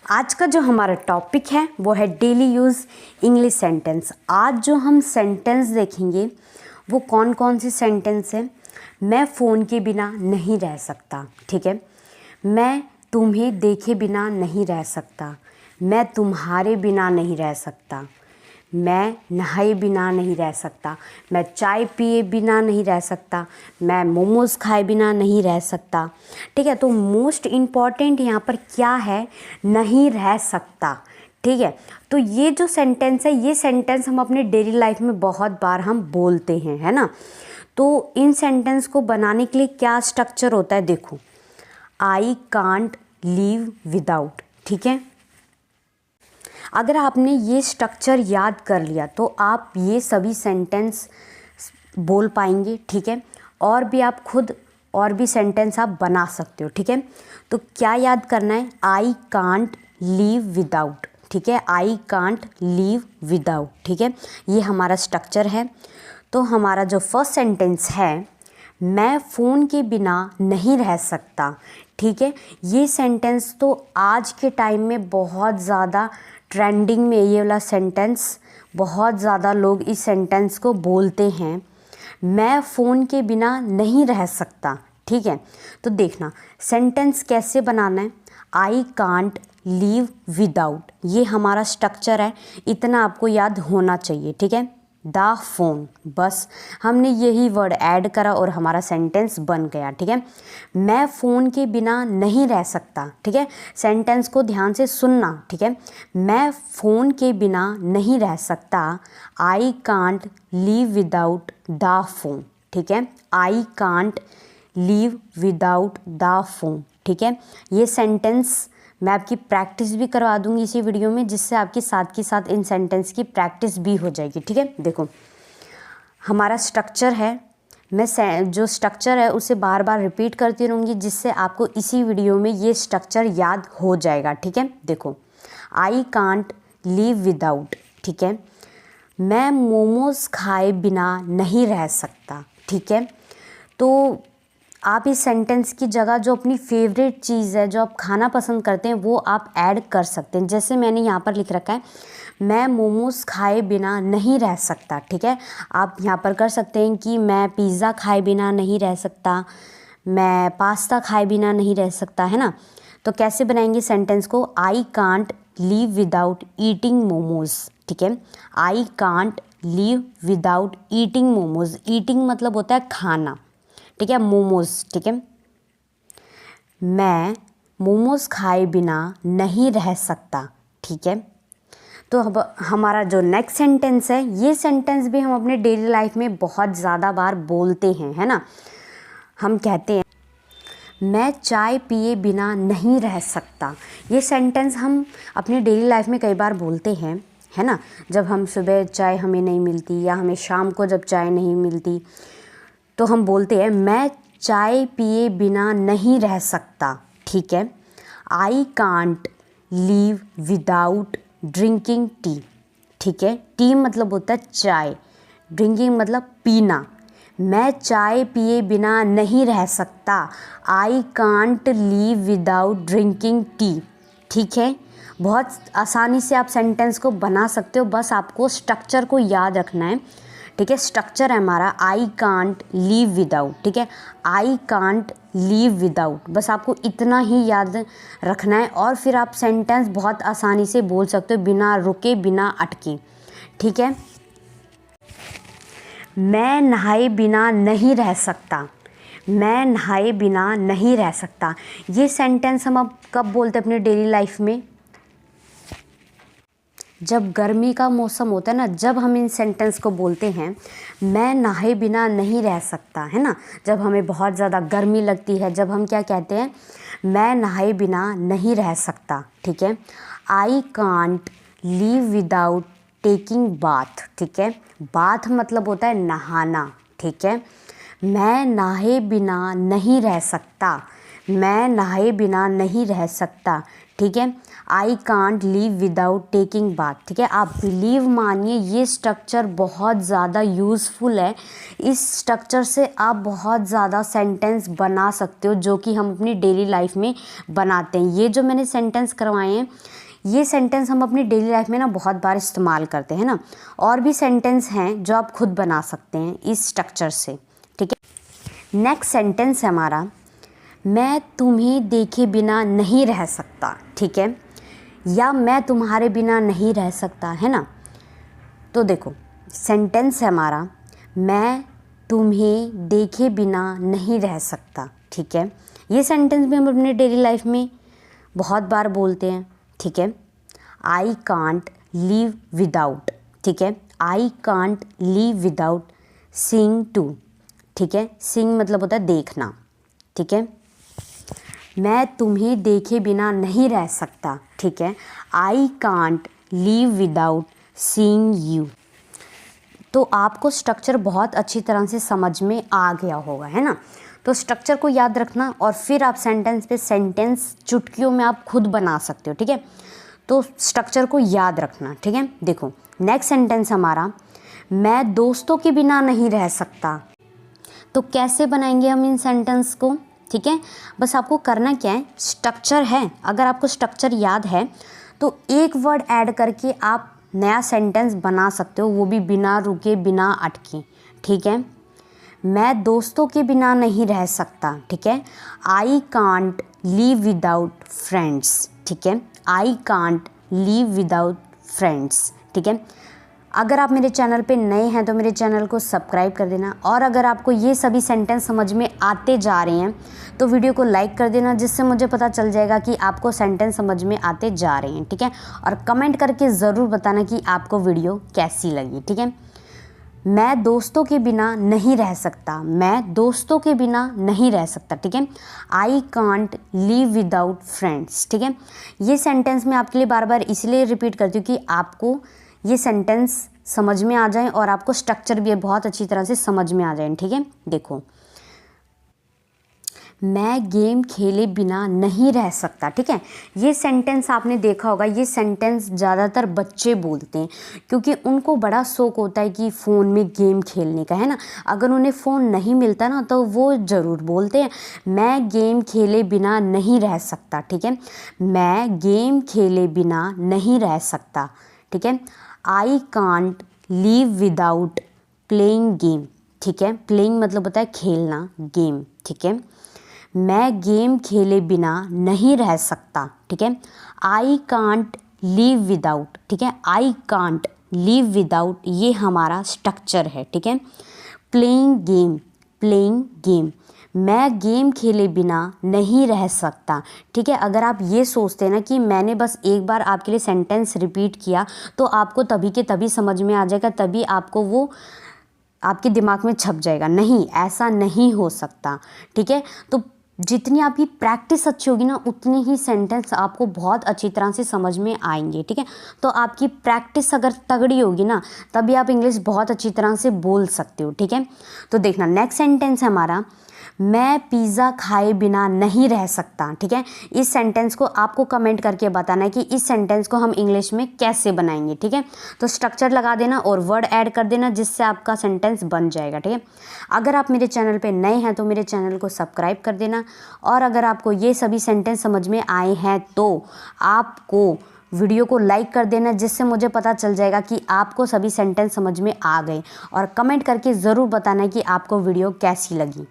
आज का जो हमारा टॉपिक है वो है डेली यूज़ इंग्लिश सेंटेंस। आज जो हम सेंटेंस देखेंगे वो कौन कौन सी सेंटेंस है। मैं फ़ोन के बिना नहीं रह सकता, ठीक है। मैं तुम्हें देखे बिना नहीं रह सकता। मैं तुम्हारे बिना नहीं रह सकता। मैं नहाए बिना नहीं रह सकता। मैं चाय पिए बिना नहीं रह सकता। मैं मोमोज़ खाए बिना नहीं रह सकता, ठीक है। तो मोस्ट इम्पॉर्टेंट यहाँ पर क्या है, नहीं रह सकता, ठीक है। तो ये जो सेंटेंस है, ये सेंटेंस हम अपने डेली लाइफ में बहुत बार हम बोलते हैं, है ना। तो इन सेंटेंस को बनाने के लिए क्या स्ट्रक्चर होता है, देखो। आई कांट लीव विदाउट, ठीक है। अगर आपने ये स्ट्रक्चर याद कर लिया तो आप ये सभी सेंटेंस बोल पाएंगे, ठीक है। और भी आप खुद और भी सेंटेंस आप बना सकते हो, ठीक है। तो क्या याद करना है, आई कांट लीव विदाउट, ठीक है। आई कांट लीव विदाउट, ठीक है। ये हमारा स्ट्रक्चर है। तो हमारा जो फर्स्ट सेंटेंस है, मैं फ़ोन के बिना नहीं रह सकता, ठीक है। ये सेंटेंस तो आज के टाइम में बहुत ज़्यादा ट्रेंडिंग में, ये वाला सेंटेंस बहुत ज़्यादा लोग इस सेंटेंस को बोलते हैं। मैं फ़ोन के बिना नहीं रह सकता, ठीक है। तो देखना सेंटेंस कैसे बनाना है। आई कांट लीव विदाउट, ये हमारा स्ट्रक्चर है। इतना आपको याद होना चाहिए, ठीक है। द फ़ोन, बस हमने यही वर्ड ऐड करा और हमारा सेंटेंस बन गया, ठीक है। मैं फ़ोन के बिना नहीं रह सकता, ठीक है। सेंटेंस को ध्यान से सुनना, ठीक है। मैं फ़ोन के बिना नहीं रह सकता। आई can't leave without the phone, ठीक है। I can't leave without the phone, ठीक है। ये सेंटेंस मैं आपकी प्रैक्टिस भी करवा दूंगी इसी वीडियो में, जिससे आपकी साथ के साथ इन सेंटेंस की प्रैक्टिस भी हो जाएगी, ठीक है। देखो हमारा स्ट्रक्चर है, मैं जो स्ट्रक्चर है उसे बार बार रिपीट करती रहूँगी, जिससे आपको इसी वीडियो में ये स्ट्रक्चर याद हो जाएगा, ठीक है। देखो आई कांट लीव विदाउट, ठीक है। मैं मोमोज़ खाए बिना नहीं रह सकता, ठीक है। तो आप इस सेंटेंस की जगह जो अपनी फेवरेट चीज़ है, जो आप खाना पसंद करते हैं, वो आप ऐड कर सकते हैं। जैसे मैंने यहाँ पर लिख रखा है, मैं मोमोज़ खाए बिना नहीं रह सकता, ठीक है। आप यहाँ पर कर सकते हैं कि मैं पिज़्ज़ा खाए बिना नहीं रह सकता, मैं पास्ता खाए बिना नहीं रह सकता, है ना। तो कैसे बनाएंगे सेंटेंस को, आई can't leave without eating momos, ठीक है। I can't leave without eating momos. Eating मतलब होता है खाना, ठीक है। मोमोज़, ठीक है। मैं मोमोज़ खाए बिना नहीं रह सकता, ठीक है। तो अब हमारा जो नेक्स्ट सेंटेंस है, ये सेंटेंस भी हम अपने डेली लाइफ में बहुत ज़्यादा बार बोलते हैं, है ना। हम कहते हैं मैं चाय पिए बिना नहीं रह सकता। ये सेंटेंस हम अपने डेली लाइफ में कई बार बोलते हैं, है ना। जब हम सुबह चाय हमें नहीं मिलती, या हमें शाम को जब चाय नहीं मिलती, तो हम बोलते हैं मैं चाय पिए बिना नहीं रह सकता, ठीक है। I can't leave without drinking tea, ठीक है। टी मतलब होता है चाय, ड्रिंकिंग मतलब पीना। मैं चाय पिए बिना नहीं रह सकता। आई can't leave without drinking tea, ठीक है। बहुत आसानी से आप सेंटेंस को बना सकते हो, बस आपको स्ट्रक्चर को याद रखना है, ठीक है। स्ट्रक्चर है हमारा आई कांट लीव विदाउट, ठीक है। आई कांट लीव विदाउट, बस आपको इतना ही याद रखना है, और फिर आप सेंटेंस बहुत आसानी से बोल सकते हो बिना रुके, बिना अटके, ठीक है। मैं नहाए बिना नहीं रह सकता। मैं नहाए बिना नहीं रह सकता। ये सेंटेंस हम अब कब बोलते हैं अपने डेली लाइफ में, जब गर्मी का मौसम होता है ना, जब हम इन सेंटेंस को बोलते हैं मैं नहाए बिना नहीं रह सकता, है ना। जब हमें बहुत ज़्यादा गर्मी लगती है, जब हम क्या कहते हैं, मैं नहाए बिना नहीं रह सकता, ठीक है। I can't leave without taking bath, ठीक है। बाथ मतलब होता है नहाना, ठीक है। मैं नहाए बिना नहीं रह सकता। मैं नहाए बिना नहीं रह सकता, ठीक है। I can't leave without taking bath, ठीक है। आप बिलीव मानिए ये स्ट्रक्चर बहुत ज़्यादा यूज़फुल है। इस स्ट्रक्चर से आप बहुत ज़्यादा सेंटेंस बना सकते हो जो कि हम अपनी डेली लाइफ में बनाते हैं। ये जो मैंने सेंटेंस करवाए हैं ये सेंटेंस हम अपनी डेली लाइफ में ना बहुत बार इस्तेमाल करते हैं ना। और भी सेंटेंस हैं जो आप खुद बना सकते हैं इस स्ट्रक्चर से, ठीक है। नेक्स्ट सेंटेंस है हमारा, मैं तुम्हें देखे बिना नहीं रह सकता, ठीक है, या मैं तुम्हारे बिना नहीं रह सकता, है ना। तो देखो सेंटेंस है हमारा, मैं तुम्हें देखे बिना नहीं रह सकता, ठीक है। ये सेंटेंस भी हम अपने डेली लाइफ में बहुत बार बोलते हैं, ठीक है। आई कांट लीव विदाउट, ठीक है। I can't leave without seeing two, ठीक है। सीइंग मतलब होता है देखना, ठीक है। मैं तुम्हें देखे बिना नहीं रह सकता, ठीक है। I can't leave without seeing you. तो आपको स्ट्रक्चर बहुत अच्छी तरह से समझ में आ गया होगा, है ना। तो स्ट्रक्चर को याद रखना और फिर आप सेंटेंस पे सेंटेंस चुटकियों में आप खुद बना सकते हो, ठीक है। तो स्ट्रक्चर को याद रखना, ठीक है। देखो नेक्स्ट सेंटेंस हमारा, मैं दोस्तों के बिना नहीं रह सकता। तो कैसे बनाएंगे हम इन सेंटेंस को, ठीक है। बस आपको करना क्या है, स्ट्रक्चर है, अगर आपको स्ट्रक्चर याद है तो एक वर्ड ऐड करके आप नया सेंटेंस बना सकते हो, वो भी बिना रुके बिना अटके, ठीक है। मैं दोस्तों के बिना नहीं रह सकता, ठीक है। I can't leave without friends, ठीक है। I can't leave without friends, ठीक है। अगर आप मेरे चैनल पे नए हैं तो मेरे चैनल को सब्सक्राइब कर देना, और अगर आपको ये सभी सेंटेंस समझ में आते जा रहे हैं तो वीडियो को लाइक कर देना, जिससे मुझे पता चल जाएगा कि आपको सेंटेंस समझ में आते जा रहे हैं, ठीक है। और कमेंट करके ज़रूर बताना कि आपको वीडियो कैसी लगी, ठीक है। मैं दोस्तों के बिना नहीं रह सकता, मैं दोस्तों के बिना नहीं रह सकता, ठीक है। I can't leave without friends, ठीक है। ये सेंटेंस मैं आपके लिए बार बार इसलिए रिपीट करती हूँ कि आपको ये सेंटेंस समझ में आ जाए और आपको स्ट्रक्चर भी बहुत अच्छी तरह से समझ में आ जाए, ठीक है। देखो मैं गेम खेले बिना नहीं रह सकता, ठीक है। ये सेंटेंस आपने देखा होगा, ये सेंटेंस ज़्यादातर बच्चे बोलते हैं क्योंकि उनको बड़ा शौक होता है कि फ़ोन में गेम खेलने का, है ना। अगर उन्हें फ़ोन नहीं मिलता ना तो वो ज़रूर बोलते हैं मैं गेम खेले बिना नहीं रह सकता, ठीक है। मैं गेम खेले बिना नहीं रह सकता, ठीक है। I can't leave without playing game, ठीक है। प्लेइंग मतलब होता है खेलना, गेम, ठीक है। मैं गेम खेले बिना नहीं रह सकता, ठीक है। आई कांट लीव विदाउट, ठीक है। आई कांट लीव विदाउट ये हमारा स्ट्रक्चर है, ठीक है। प्लेइंग गेम, प्लेइंग गेम, मैं गेम खेले बिना नहीं रह सकता, ठीक है। अगर आप ये सोचते हैं ना कि मैंने बस एक बार आपके लिए सेंटेंस रिपीट किया तो आपको तभी के तभी समझ में आ जाएगा, तभी आपको वो आपके दिमाग में छप जाएगा, नहीं, ऐसा नहीं हो सकता, ठीक है। तो जितनी आपकी प्रैक्टिस अच्छी होगी ना उतनी ही सेंटेंस आपको बहुत अच्छी तरह से समझ में आएंगे, ठीक है। तो आपकी प्रैक्टिस अगर तगड़ी होगी ना तभी आप इंग्लिश बहुत अच्छी तरह से बोल सकते हो, ठीक है। तो देखना नेक्स्ट सेंटेंस है हमारा, मैं पिज़्ज़ा खाए बिना नहीं रह सकता, ठीक है। इस सेंटेंस को आपको कमेंट करके बताना है कि इस सेंटेंस को हम इंग्लिश में कैसे बनाएंगे, ठीक है। तो स्ट्रक्चर लगा देना और वर्ड ऐड कर देना जिससे आपका सेंटेंस बन जाएगा, ठीक है। अगर आप मेरे चैनल पे नए हैं तो मेरे चैनल को सब्सक्राइब कर देना, और अगर आपको ये सभी सेंटेंस समझ में आए हैं तो आपको वीडियो को लाइक कर देना, जिससे मुझे पता चल जाएगा कि आपको सभी सेंटेंस समझ में आ गए, और कमेंट करके ज़रूर बताना कि आपको वीडियो कैसी लगी।